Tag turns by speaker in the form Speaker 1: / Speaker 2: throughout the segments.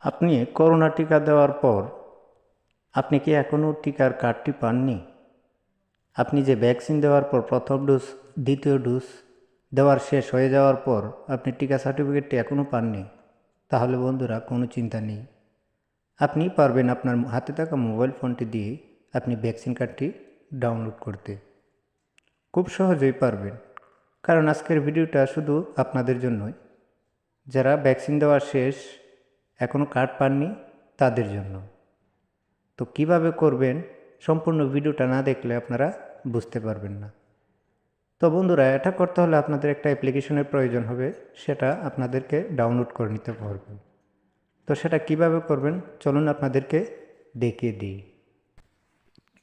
Speaker 1: আপনি করোনা টিকা দেওয়ার পর আপনি কি এখনও টিকার কার্ডটি পাননি? আপনি যে ভ্যাকসিন দেওয়ার পর প্রথম ডোজ, দ্বিতীয় ডোজ দেওয়ার শেষ হয়ে যাওয়ার পর আপনি টিকা সার্টিফিকেটটি এখনও পাননি, তাহলে বন্ধুরা কোনো চিন্তা নেই। আপনি পারবেন আপনার হাতে থাকা মোবাইল ফোনটি দিয়ে আপনি ভ্যাকসিন কার্ডটি ডাউনলোড করতে। খুব সহজেই পারবেন, কারণ আজকের ভিডিওটা শুধু আপনাদের জন্যই, যারা ভ্যাকসিন দেওয়া শেষ এখনও কার্ড পাননি তাদের জন্য। তো কিভাবে করবেন সম্পূর্ণ ভিডিওটা না দেখলে আপনারা বুঝতে পারবেন না। তো বন্ধুরা, এটা করতে হলে আপনাদের একটা অ্যাপ্লিকেশনের প্রয়োজন হবে, সেটা আপনাদেরকে ডাউনলোড করে নিতে পারবেন। তো সেটা কিভাবে করবেন চলুন আপনাদেরকে দেখিয়ে দিই।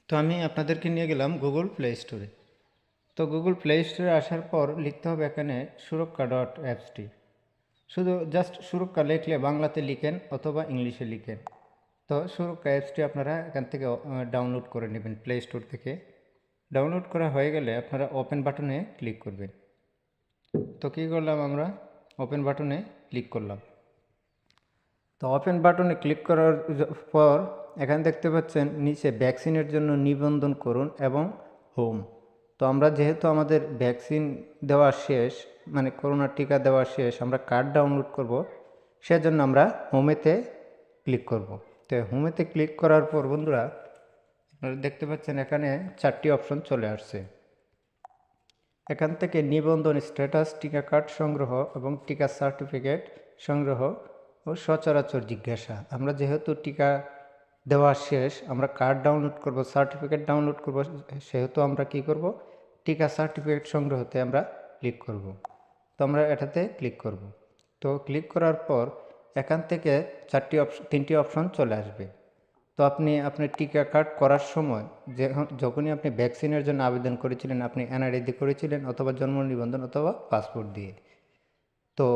Speaker 1: তো আমি আপনাদেরকে নিয়ে গেলাম গুগল প্লে স্টোরে। তো গুগল প্লে স্টোরে আসার পর লিখতে হবে এখানে সুরক্ষা.অ্যাপসটি। শুধু জাস্ট সুরক্ষা লিখলে বাংলাতে লিখেন অথবা ইংলিশে লিখেন। তো সুরক্ষা অ্যাপসটি আপনারা এখান থেকে ডাউনলোড করে নেবেন প্লে স্টোর থেকে। ডাউনলোড করা হয়ে গেলে আপনারা ওপেন বাটনে ক্লিক করবেন। তো কী করলাম, আমরা ওপেন বাটনে ক্লিক করলাম। তো ওপেন বাটনে ক্লিক করার পর এখানে দেখতে পাচ্ছেন নিচে ভ্যাকসিনের জন্য নিবন্ধন করুন এবং হোম। তো আমরা যেহেতু আমাদের ভ্যাকসিন দেওয়া শেষ, মানে করোনার টিকা দেওয়া শেষ, আমরা কার্ড ডাউনলোড করব, সেজন্য আমরা হোমেতে ক্লিক করব। তো হোমেতে ক্লিক করার পর বন্ধুরা আপনারা দেখতে পাচ্ছেন এখানে 4টি অপশন চলে আসছে। এখান থেকে নিবন্ধন স্ট্যাটাস, টিকা কার্ড সংগ্রহ এবং টিকা সার্টিফিকেট সংগ্রহ ও সচরাচর জিজ্ঞাসা। আমরা যেহেতু টিকা দেওয়া শেষ, আমরা কার্ড ডাউনলোড করব, সার্টিফিকেট ডাউনলোড করব, সেহেতু আমরা কি করব, টিকা সার্টিফিকেট সংগ্রহতে আমরা ক্লিক করব। তো আমরা এটাতে ক্লিক করব। তো ক্লিক করার পর এখান থেকে 3টি অপশন চলে আসবে। তো আপনি আপনার টিকা কার্ড করার সময় যখনই আপনি ভ্যাকসিনের জন্য আবেদন করেছিলেন, আপনি এনআইডি দিয়ে করেছিলেন অথবা জন্ম নিবন্ধন অথবা পাসপোর্ট দিয়ে। তো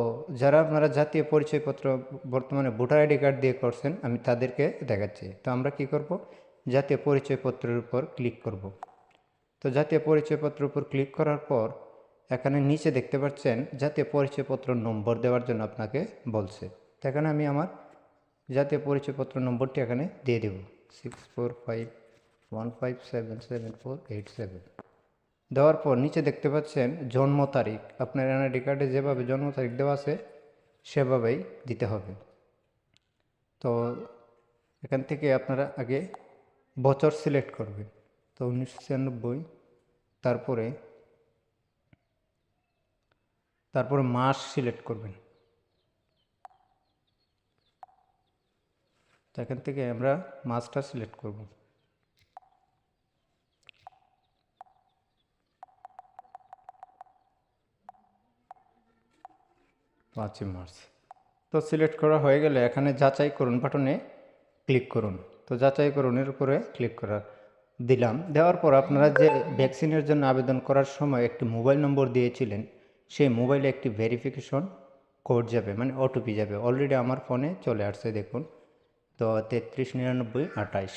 Speaker 1: যারা আপনারা জাতীয় পরিচয়পত্র বর্তমানে ভোটার আইডি কার্ড দিয়ে করছেন, আমি তাদেরকে দেখাচ্ছি। তো আমরা কি করব, জাতীয় পরিচয়পত্রের উপর ক্লিক করব। তো জাতীয় পরিচয়পত্রের উপর ক্লিক করার পর এখানে নিচে দেখতে পাচ্ছেন জাতীয় পরিচয়পত্র নম্বর দেওয়ার জন্য আপনাকে বলছে। তো এখানে আমি আমার জাতীয় পরিচয়পত্র নম্বরটি এখানে দিয়ে দেব 6451577487। দেওয়ার পর নিচে দেখতে পাচ্ছেন জন্ম তারিখ, আপনার এনআইডি কার্ডে যেভাবে জন্ম তারিখ দেওয়া আছে সেভাবেই দিতে হবে। তো এখান থেকে আপনারা আগে বছর সিলেক্ট করবেন। তো 1996, তারপরে মাস সিলেক্ট করবেন। তো এখান থেকে আমরা মাসটা সিলেক্ট করব। মার্চ। তো সিলেক্ট করা হয়ে গেলে এখানে যাচাই করুন বাটনে ক্লিক করুন। তো যাচাই করুনের উপরে ক্লিক দিলাম। দেওয়ার পর আপনারা যে ভ্যাকসিনের জন্য আবেদন করার সময় একটি মোবাইল নম্বর দিয়েছিলেন, সেই মোবাইলে একটি ভেরিফিকেশন কোড যাবে, মানে ওটিপি যাবে। অলরেডি আমার ফোনে চলে আসছে, দেখুন। তো 339928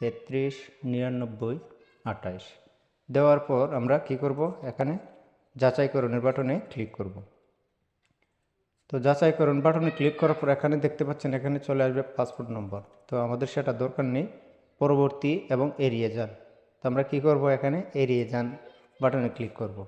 Speaker 1: 339928 দেওয়ার পর আমরা কি করব, এখানে যাচাইকরণের বাটনে ক্লিক করব। তো যাচাইকরণ বাটনে ক্লিক করার পর এখানে দেখতে পাচ্ছেন এখানে চলে আসবে পাসপোর্ট নম্বর। তো আমাদের সেটা দরকার নেই, পরবর্তী এবং এড়িয়ে যান। তো আমরা কি করব, এখানে এড়িয়ে যান বাটনে ক্লিক করব।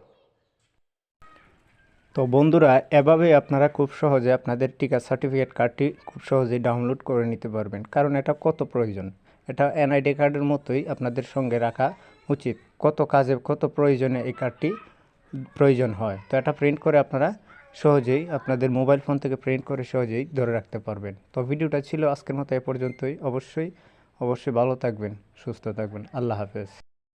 Speaker 1: তো বন্ধুরা, এভাবেই আপনারা খুব সহজে আপনাদের টিকা সার্টিফিকেট কার্ডটি খুব সহজেই ডাউনলোড করে নিতে পারবেন, কারণ এটা কত প্রয়োজন। এটা এনআইডি কার্ডের মতোই আপনাদের সঙ্গে রাখা উচিত। কত কাজে কত প্রয়োজনে এই কার্ডটি প্রয়োজন হয়। তো এটা প্রিন্ট করে আপনারা সহজেই আপনাদের মোবাইল ফোন থেকে প্রিন্ট করে সহজেই ধরে রাখতে পারবেন। তো ভিডিওটা ছিল আজকের মতো এ পর্যন্তই। অবশ্যই ভালো থাকবেন, সুস্থ থাকবেন। আল্লাহ হাফেজ।